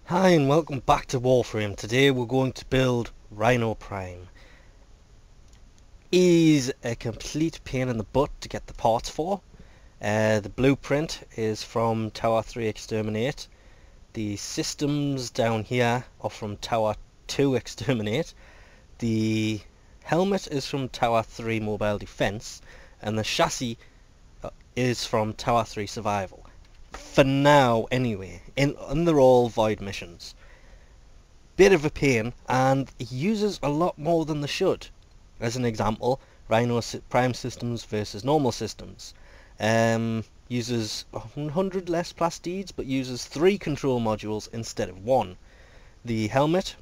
Hi and welcome back to Warframe. Today we're going to build Rhino Prime. He's a complete pain in the butt to get the parts for. The blueprint is from Tower 3 Exterminate. The systems down here are from Tower 2 Exterminate. The helmet is from Tower 3 Mobile Defense. And the chassis is from Tower 3 Survival. For now anyway, and they're all void missions. Bit of a pain, and it uses a lot more than they should. As an example, Rhino Prime systems versus normal systems. Uses 100 less plastids, but uses 3 control modules instead of 1. The helmet,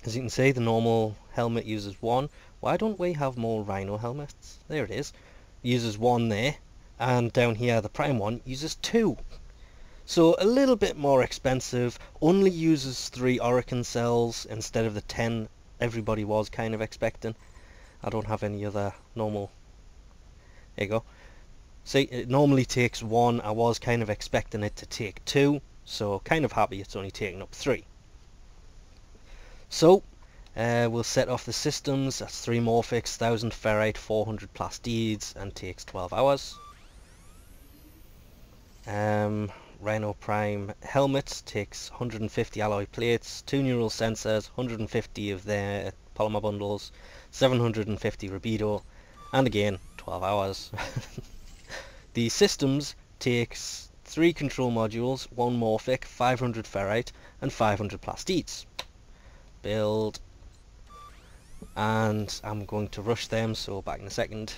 as you can see, the normal helmet uses 1. Why don't we have more Rhino helmets? There it is. Uses 1 there. And down here the Prime one uses 2. So a little bit more expensive, only uses 3 Orokin cells instead of the 10 everybody was kind of expecting. I don't have any other normal. There you go. See, it normally takes 1, I was kind of expecting it to take 2, so kind of happy it's only taking up 3. So, we'll set off the systems. That's 3 Morphics, 1000 Ferrite, 400 Plastids, and takes 12 hours. Rhino Prime helmet takes 150 alloy plates, 2 neural sensors, 150 of their polymer bundles, 750 rubido, and again 12 hours. The systems takes 3 control modules, 1 morphic, 500 ferrite, and 500 plastids. Build, and I'm going to rush them, so back in a second.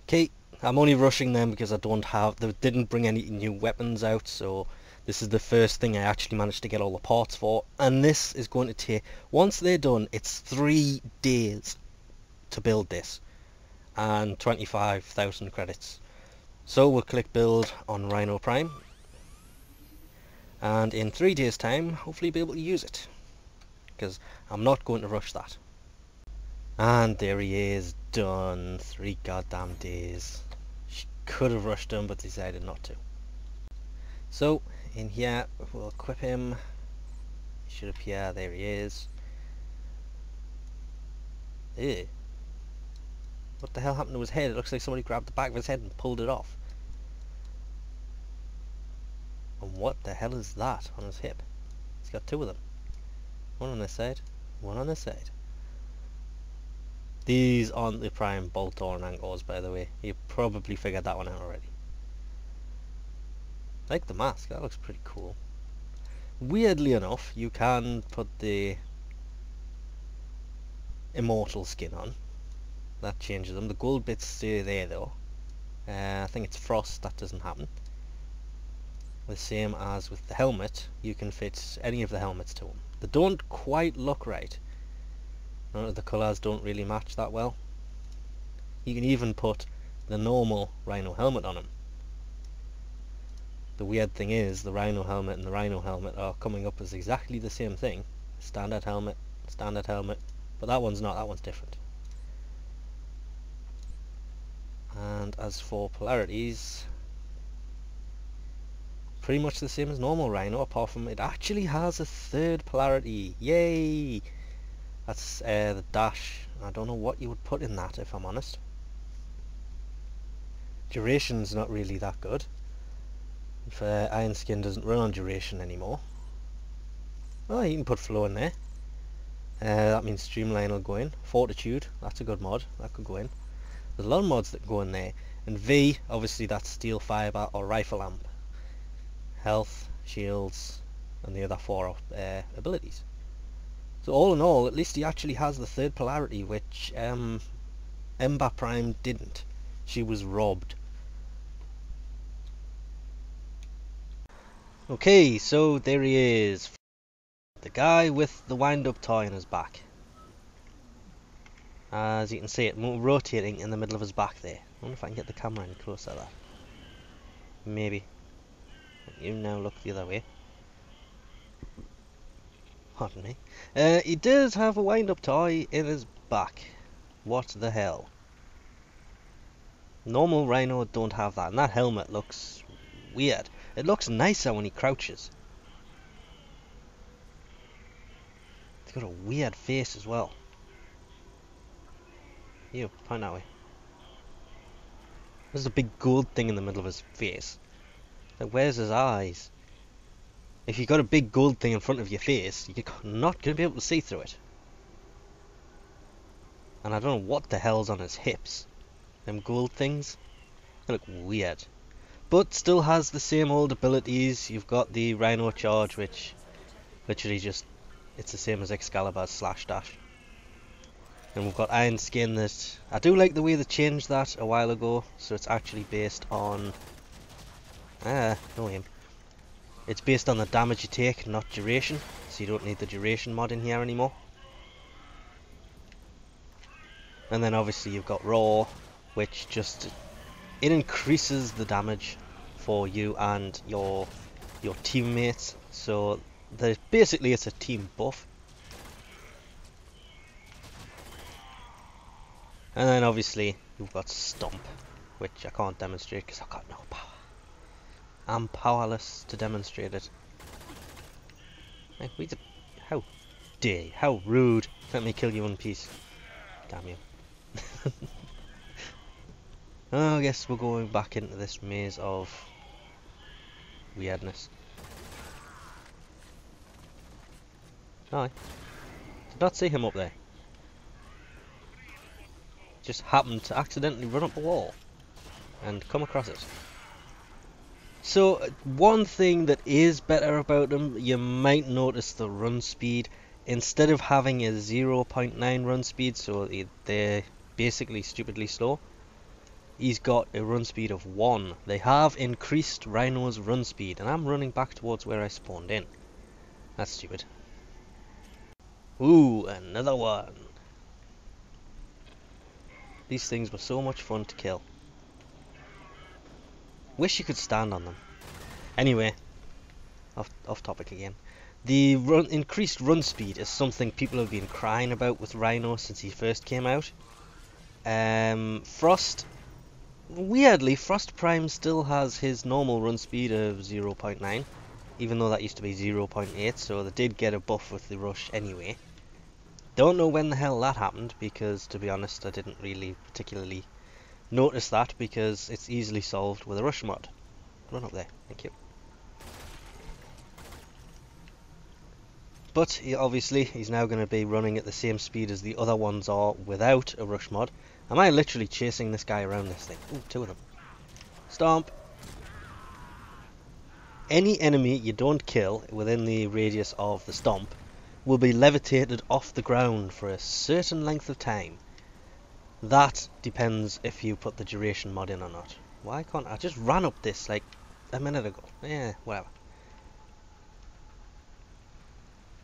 Okay. I'm only rushing them because they didn't bring any new weapons out, so this is the first thing I actually managed to get all the parts for. And this is going to take, once they're done, it's 3 days to build this, and 25,000 credits. So we'll click build on Rhino Prime, and in 3 days time, hopefully be able to use it, because I'm not going to rush that. And there he is, done. 3 goddamn days. Could have rushed him, but decided not to. So in here we'll equip him. He should appear. There he is. Ew. What the hell happened to his head? It looks like somebody grabbed the back of his head and pulled it off. And what the hell is that on his hip? He's got 2 of them. One on this side, one on this side. These aren't the Prime bolt-on ankles, by the way. You probably figured that one out already. I like the mask, that looks pretty cool. Weirdly enough, you can put the immortal skin on. That changes them. The gold bits stay there though. I think it's frost, that doesn't happen. The same as with the helmet, you can fit any of the helmets to them. They don't quite look right. None of the colours don't really match that well. You can even put the normal Rhino helmet on him. The weird thing is, the Rhino helmet and the Rhino helmet are coming up as exactly the same thing. Standard helmet, but that one's not, that one's different. And as for polarities, pretty much the same as normal Rhino, apart from it actually has a 3rd polarity. Yay! That's the dash. I don't know what you would put in that, if I'm honest. Duration's not really that good. If Iron Skin doesn't run on duration anymore. Oh, you can put flow in there. That means Streamline will go in. Fortitude, that's a good mod. That could go in. There's a lot of mods that go in there. And V, obviously that's Steel Fibre or Rifle Amp. Health, shields, and the other 4 abilities. So all in all, at least he actually has the 3rd polarity, which Ember Prime didn't. She was robbed. Okay, so there he is. The guy with the wind-up toy on his back. As you can see it rotating in the middle of his back there. I wonder if I can get the camera in close to that. Maybe. You now look the other way. Pardon me. He does have a wind-up toy in his back. What the hell? Normal Rhino don't have that, and that helmet looks weird. It looks nicer when he crouches. He's got a weird face as well. You, point that way. There's a big gold thing in the middle of his face. Like, where's his eyes? If you've got a big gold thing in front of your face, you're not going to be able to see through it. And I don't know what the hell's on his hips. Them gold things. They look weird. But still has the same old abilities. You've got the Rhino charge, which literally just, it's the same as Excalibur's slash dash. And we've got Iron Skin that, I do like the way they changed that a while ago. So it's actually based on, no aim. It's based on the damage you take, not duration. So you don't need the duration mod in here anymore. And then obviously you've got Raw, which just, it increases the damage for you and your teammates. So basically it's a team buff. And then obviously you've got Stomp, which I can't demonstrate because I've got no power. I'm powerless to demonstrate it. Hey, how dare you, how rude. Let me kill you in peace. Damn you. Oh, I guess we're going back into this maze of weirdness. Hi. Did not see him up there. Just happened to accidentally run up a wall and come across it. So one thing that is better about him, you might notice the run speed. Instead of having a 0.9 run speed, so they're basically stupidly slow, he's got a run speed of 1. They have increased Rhino's run speed, and I'm running back towards where I spawned in. That's stupid. Ooh, another one. These things were so much fun to kill. Wish you could stand on them. Anyway, off topic again. The increased run speed is something people have been crying about with Rhino since he first came out. Weirdly, Frost Prime still has his normal run speed of 0.9, even though that used to be 0.8, so they did get a buff with the rush anyway. Don't know when the hell that happened, because to be honest I didn't really particularly notice that, because it's easily solved with a rush mod. Run up there, thank you. But obviously he's now going to be running at the same speed as the other ones are without a rush mod. Am I literally chasing this guy around this thing? Ooh, 2 of them. Stomp! Any enemy you don't kill within the radius of the stomp will be levitated off the ground for a certain length of time. That depends if you put the duration mod in or not. Why can't I just ran up this like a minute ago? Yeah, whatever.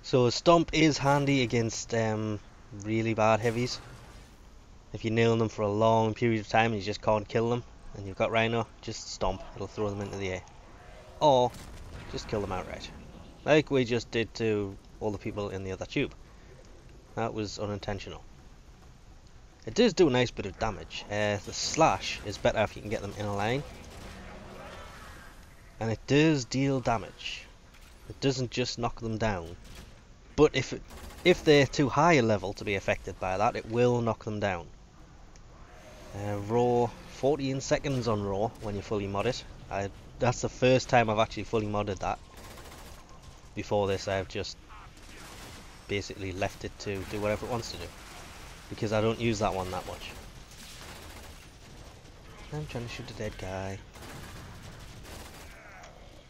So Stomp is handy against really bad heavies. If you nail them for a long period of time and you just can't kill them, and you've got Rhino, just Stomp. It'll throw them into the air. Or just kill them outright. Like we just did to all the people in the other tube. That was unintentional. It does do a nice bit of damage. The slash is better if you can get them in a line. And it does deal damage. It doesn't just knock them down. But if they're too high a level to be affected by that, it will knock them down. Raw, 14 seconds on Raw when you fully mod it. That's the first time I've actually fully modded that. Before this I've just basically left it to do whatever it wants to do. Because I don't use that one that much. I'm trying to shoot a dead guy.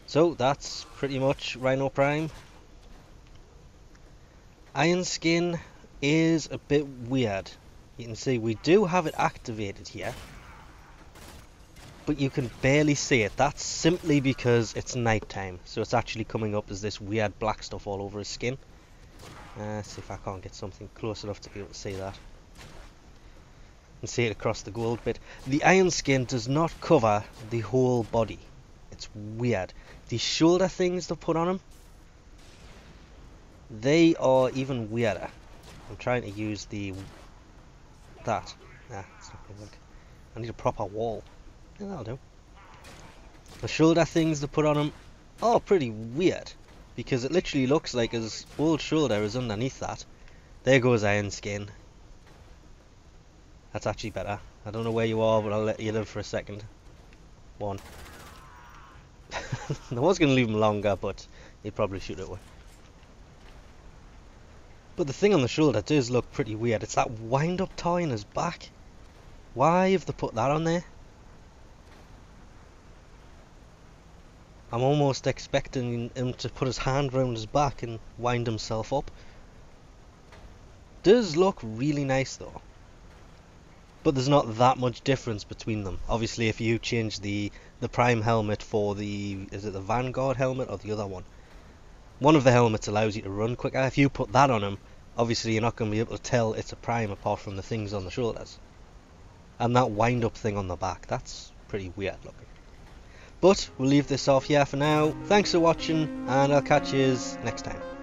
So that's pretty much Rhino Prime. Iron Skin is a bit weird. You can see we do have it activated here, but you can barely see it. That's simply because it's nighttime, so it's actually coming up as this weird black stuff all over his skin. Let's see if I can't get something close enough to be able to see that. And see it across the gold bit. The Iron Skin does not cover the whole body. It's weird. The shoulder things they put on him, they are even weirder. I'm trying to use that. Nah, it's not gonna work. I need a proper wall. Yeah, that'll do. The shoulder things they put on him are pretty weird. because it literally looks like his old shoulder is underneath that. There goes Iron Skin. That's actually better. I don't know where you are, but I'll let you live for a second. One. I was going to leave him longer, but he'd probably shoot it away. But the thing on the shoulder does look pretty weird. It's that wind-up tie in his back. Why have they put that on there? I'm almost expecting him to put his hand round his back and wind himself up. Does look really nice though. But there's not that much difference between them. Obviously, if you change the Prime helmet for the... is it the Vanguard helmet or the other one? One of the helmets allows you to run quicker. If you put that on him, obviously you're not going to be able to tell it's a Prime apart from the things on the shoulders. And that wind-up thing on the back, that's pretty weird looking. But we'll leave this off here for now. Thanks for watching, and I'll catch you next time.